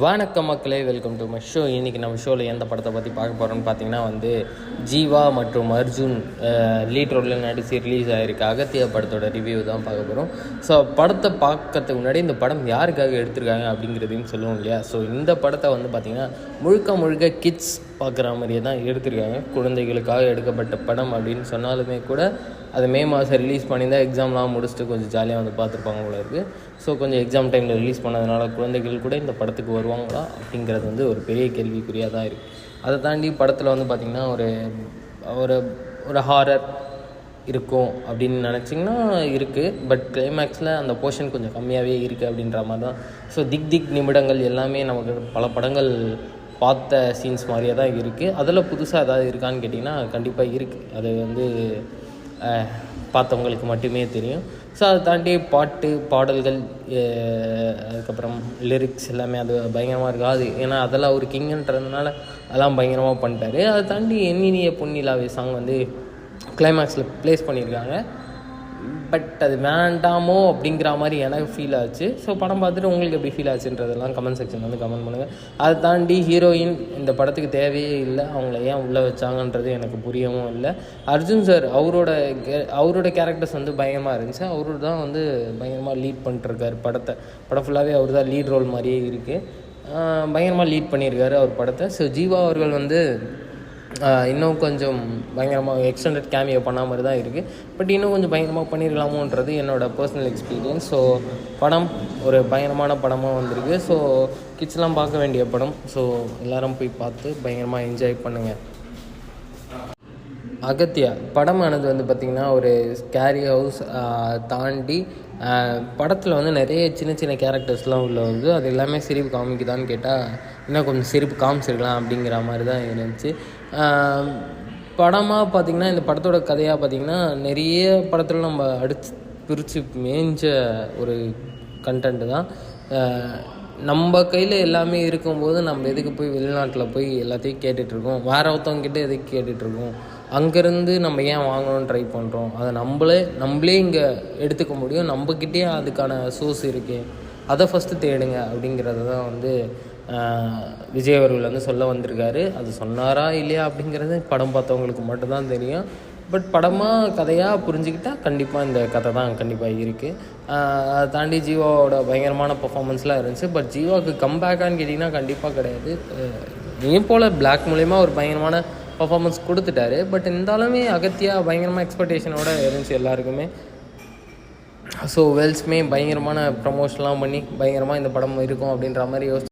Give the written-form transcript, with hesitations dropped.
வணக்கம் மக்களே, welcome to my show. இன்றைக்கி நம்ம ஷோவில் எந்த படத்தை பற்றி பார்க்க போகிறோம்னு பார்த்தீங்கன்னா ஜீவா மற்றும் அர்ஜுன் லீட் ரோலில் நடித்து ரிலீஸ் ஆகிருக்கு அகத்தியா படத்தோட ரிவ்யூ தான் பார்க்க போகிறோம். ஸோ படத்தை பார்க்கறதுக்கு முன்னாடி இந்த படம் யாருக்காக எடுத்திருக்காங்க அப்படிங்கிறதையும் சொல்லுவோம் இல்லையா. ஸோ இந்த படத்தை பார்த்திங்கன்னா முழுக்க கிட்ஸ் பார்க்குற மாதிரியே தான் எடுத்திருக்காங்க. குழந்தைகளுக்காக எடுக்கப்பட்ட படம் அப்படின்னு சொன்னாலுமே கூட அது மே மாதம் ரிலீஸ் பண்ணியிருந்தால் எக்ஸாம்லாம் முடிச்சுட்டு கொஞ்சம் ஜாலியாக பார்த்துருப்பாங்க போல இருக்குது. ஸோ கொஞ்சம் எக்ஸாம் டைமில் ரிலீஸ் பண்ணதுனால குழந்தைகள் கூட இந்த படத்துக்கு வருவாங்களா அப்படிங்கிறது ஒரு பெரிய கேள்விக்குறியாக தான் இருக்குது. அதை தாண்டி படத்தில் பார்த்திங்கன்னா ஒரு ஒரு ஹாரர் இருக்கும் அப்படின்னு நினச்சிங்கன்னா இருக்குது. பட் கிளைமேக்ஸில் அந்த போர்ஷன் கொஞ்சம் கம்மியாகவே இருக்குது அப்படின்ற மாதிரி தான். ஸோ திக் நிமிடங்கள் எல்லாமே நமக்கு பல படங்கள் பார்த்த சீன்ஸ் மாதிரியே தான் இருக்குது. அதில் புதுசாக ஏதாவது இருக்கான்னு கேட்டிங்கன்னா கண்டிப்பாக இருக்குது. அது பார்த்தவங்களுக்கு மட்டுமே தெரியும். ஸோ அதை தாண்டி பாடல்கள் அதுக்கப்புறம் லிரிக்ஸ் எல்லாமே அது பயங்கரமாக இருக்குது. ஏன்னா அதெல்லாம் ஒரு கிங்குன்றதுனால அதெல்லாம் பயங்கரமாக பண்ணிட்டாரு. அதை தாண்டி எண்ணினிய பொன்னிலாவே சாங் கிளைமேக்ஸில் ப்ளேஸ் பண்ணியிருக்காங்க. பட் அது வேண்டாமோ அப்படிங்கிற மாதிரி எனக்கு ஃபீல் ஆச்சு. ஸோ படம் பார்த்துட்டு உங்களுக்கு எப்படி ஃபீல் ஆச்சுன்றதெல்லாம் கமெண்ட் செக்ஷன் கமெண்ட் பண்ணுங்கள். அதை தாண்டி ஹீரோயின் இந்த படத்துக்கு தேவையே இல்லை, அவங்கள ஏன் உள்ளே வச்சாங்கன்றது எனக்கு புரியவும் இல்லை. அர்ஜுன் சார் அவரோட கேரக்டர்ஸ் பயங்கரமாக இருந்துச்சு. அவரு தான் பயங்கரமாக லீட் பண்ணிட்டுருக்காரு படம் ஃபுல்லாகவே அவர் தான் லீட் ரோல் மாதிரியே இருக்குது. பயங்கரமாக லீட் பண்ணியிருக்காரு அவர் படத்தை. ஸோ ஜீவா அவர்கள் இன்னும் கொஞ்சம் பயங்கரமாக எக்ஸ்டெண்டட் கேமியோ பண்ண மாதிரி தான் இருக்குது. பட் இன்னும் கொஞ்சம் பயங்கரமாக பண்ணியிருக்கலாமோன்றது என்னோடய பர்சனல் எக்ஸ்பீரியன்ஸ். ஸோ படம் ஒரு பயங்கரமான படமாக வந்திருக்கு. ஸோ கிட்ஸ்லாம் பார்க்க வேண்டிய படம். ஸோ எல்லோரும் போய் பார்த்து பயங்கரமாக என்ஜாய் பண்ணுங்கள். அகத்தியா படமானது பார்த்திங்கன்னா ஒரு ஸ்கேரி ஹவுஸ் தாண்டி படத்தில் நிறைய சின்ன கேரக்டர்ஸ்லாம் உள்ள அது எல்லாமே சிரிப்பு காமிக்குதான்னு கேட்டால் இன்னும் கொஞ்சம் சிரிப்பு காமிச்சிருக்கலாம் அப்படிங்கிற மாதிரி தான் இருந்துச்சு. படமாக பார்த்திங்கன்னா இந்த படத்தோட கதையாக பார்த்திங்கன்னா நிறைய படத்தில் நம்ம அடித்து பிரித்து மேய்ஞ்ச ஒரு கண்டென்ட்டு தான். நம்ம கையில் எல்லாமே இருக்கும்போது நம்ம எதுக்கு போய் வெளிநாட்டில் போய் எல்லாத்தையும் கேட்டுட்ருக்கோம், வேறு ஒருத்தவங்கிட்ட எதுக்கு கேட்டுட்ருக்கோம், அங்கேருந்து நம்ம ஏன் வாங்கணும்னு ட்ரை பண்ணுறோம். அதை நம்மளே இங்கே எடுத்துக்க முடியும். நம்மக்கிட்டே அதுக்கான சோர்ஸ் இருக்குது, அதை ஃபஸ்ட்டு தேடுங்க அப்படிங்கிறது தான் விஜய் அவர்கள் சொல்ல வந்திருக்காரு. அது சொன்னாரா இல்லையா அப்படிங்கிறது படம் பார்த்தவங்களுக்கு மட்டும்தான் தெரியும். பட் படமாக கதையாக புரிஞ்சுக்கிட்டால் கண்டிப்பாக இந்த கதை தான் கண்டிப்பாக இருக்குது. அதை தாண்டி ஜீவாவோட பயங்கரமான பர்ஃபார்மன்ஸ்லாம் இருந்துச்சு. பட் ஜீவாவுக்கு கம்பேக்கான்னு கேட்டிங்கன்னா கண்டிப்பாக கிடையாது. போல் பிளாக் மூலயமா ஒரு பயங்கரமான பர்ஃபார்மன்ஸ் கொடுத்துட்டாரு. பட் இருந்தாலுமே அகத்தியா பயங்கரமாக எக்ஸ்பெக்டேஷனோடு இருந்துச்சு எல்லாருக்குமே. ஸோ வெல்ஸ்மே பயங்கரமான ப்ரமோஷன்லாம் பண்ணி பயங்கரமாக இந்த படம் இருக்கும் அப்படின்ற மாதிரி